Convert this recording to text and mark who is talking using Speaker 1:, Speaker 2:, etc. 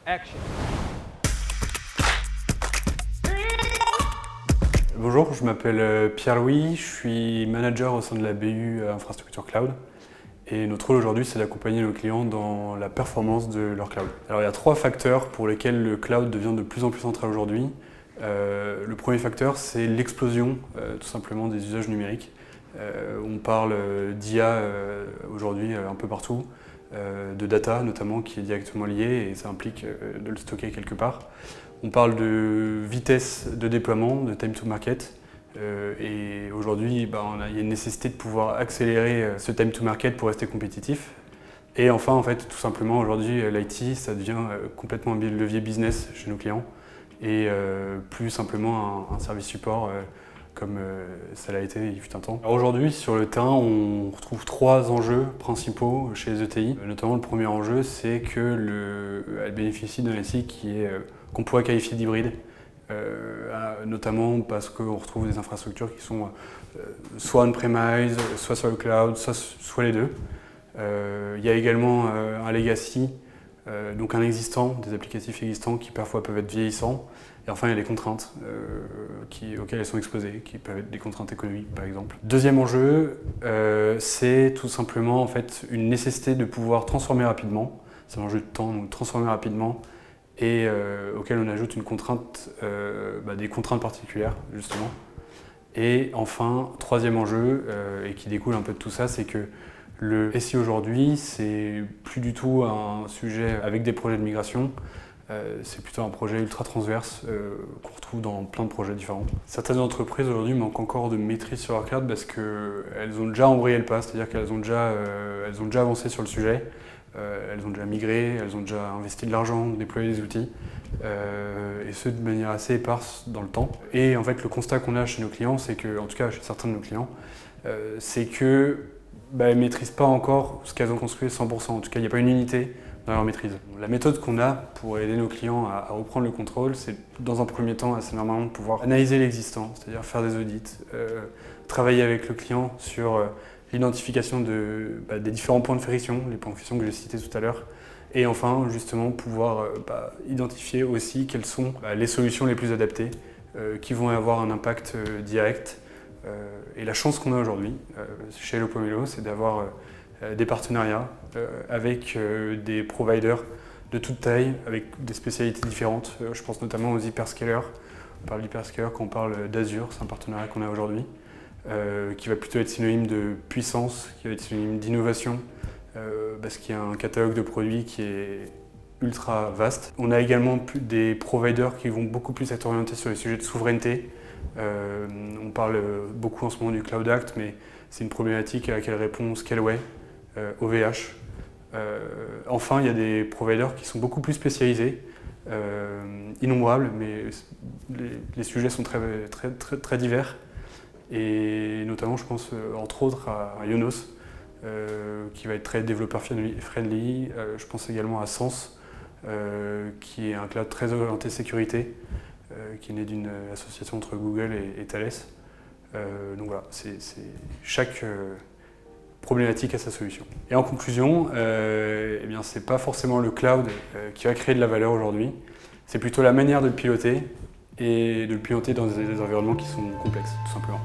Speaker 1: Action.
Speaker 2: Bonjour, je m'appelle Pierre-Louis, je suis manager au sein de la BU Infrastructure Cloud. Et notre rôle aujourd'hui, c'est d'accompagner nos clients dans la performance de leur cloud. Alors il y a 3 facteurs pour lesquels le cloud devient de plus en plus central aujourd'hui. Le premier facteur, c'est l'explosion tout simplement des usages numériques. On parle d'IA aujourd'hui un peu partout, de data notamment qui est directement liée et ça implique de le stocker quelque part. On parle de vitesse de déploiement, de time to market. Et aujourd'hui, il y a une nécessité de pouvoir accélérer ce time to market pour rester compétitif. Et enfin, en fait, tout simplement, aujourd'hui, l'IT, ça devient complètement un levier business chez nos clients et plus simplement un service support comme ça l'a été il fut un temps. Aujourd'hui, sur le terrain, on retrouve 3 enjeux principaux chez les ETI. Notamment, le premier enjeu, c'est qu'elle bénéficie d'un SI qu'on pourrait qualifier d'hybride. Notamment parce qu'on retrouve des infrastructures qui sont soit on-premise, soit sur le cloud, soit les deux. Il y a également un legacy, donc un existant, des applicatifs existants qui parfois peuvent être vieillissants. Et enfin, il y a des contraintes auxquelles elles sont exposées, qui peuvent être des contraintes économiques par exemple. Deuxième enjeu, c'est tout simplement en fait, une nécessité de pouvoir transformer rapidement. C'est un enjeu de temps, donc transformer rapidement et auquel on ajoute une contrainte, des contraintes particulières justement. Et enfin, troisième enjeu, et qui découle un peu de tout ça, c'est que le SI aujourd'hui, c'est plus du tout un sujet avec des projets de migration, c'est plutôt un projet ultra transverse qu'on retrouve dans plein de projets différents. Certaines entreprises aujourd'hui manquent encore de maîtrise sur leur cloud parce qu'elles ont déjà embrayé le pas, c'est-à-dire qu'elles ont déjà avancé sur le sujet. Elles ont déjà migré, elles ont déjà investi de l'argent, déployé des outils, et ce de manière assez éparse dans le temps. Et en fait, le constat qu'on a chez nos clients, c'est que, en tout cas chez certains de nos clients, c'est qu'elles ne maîtrisent pas encore ce qu'elles ont construit 100%. En tout cas, il n'y a pas une unité dans leur maîtrise. La méthode qu'on a pour aider nos clients à reprendre le contrôle, c'est dans un premier temps assez normalement de pouvoir analyser l'existant, c'est-à-dire faire des audits, travailler avec le client sur l'identification des différents points de friction, les points de friction que j'ai cités tout à l'heure, et enfin justement pouvoir identifier aussi quelles sont les solutions les plus adaptées qui vont avoir un impact direct. Et la chance qu'on a aujourd'hui chez Hello Pomelo, c'est d'avoir des partenariats avec des providers de toute taille, avec des spécialités différentes. Je pense notamment aux hyperscalers. On parle d'hyperscalers quand on parle d'Azure, c'est un partenariat qu'on a aujourd'hui. Qui va plutôt être synonyme de puissance, qui va être synonyme d'innovation, parce qu'il y a un catalogue de produits qui est ultra vaste. On a également des providers qui vont beaucoup plus être orientés sur les sujets de souveraineté. On parle beaucoup en ce moment du Cloud Act, mais c'est une problématique à laquelle répond Scaleway, OVH. Enfin, il y a des providers qui sont beaucoup plus spécialisés, innombrables, mais les sujets sont très divers. Et notamment, je pense entre autres à Yonos, qui va être très développeur friendly. Je pense également à Sens, qui est un cloud très orienté sécurité, qui est né d'une association entre Google et Thales. Donc voilà, chaque problématique a sa solution. Et en conclusion, c'est pas forcément le cloud qui va créer de la valeur aujourd'hui, c'est plutôt la manière de le piloter et de le piloter dans des environnements qui sont complexes, tout simplement.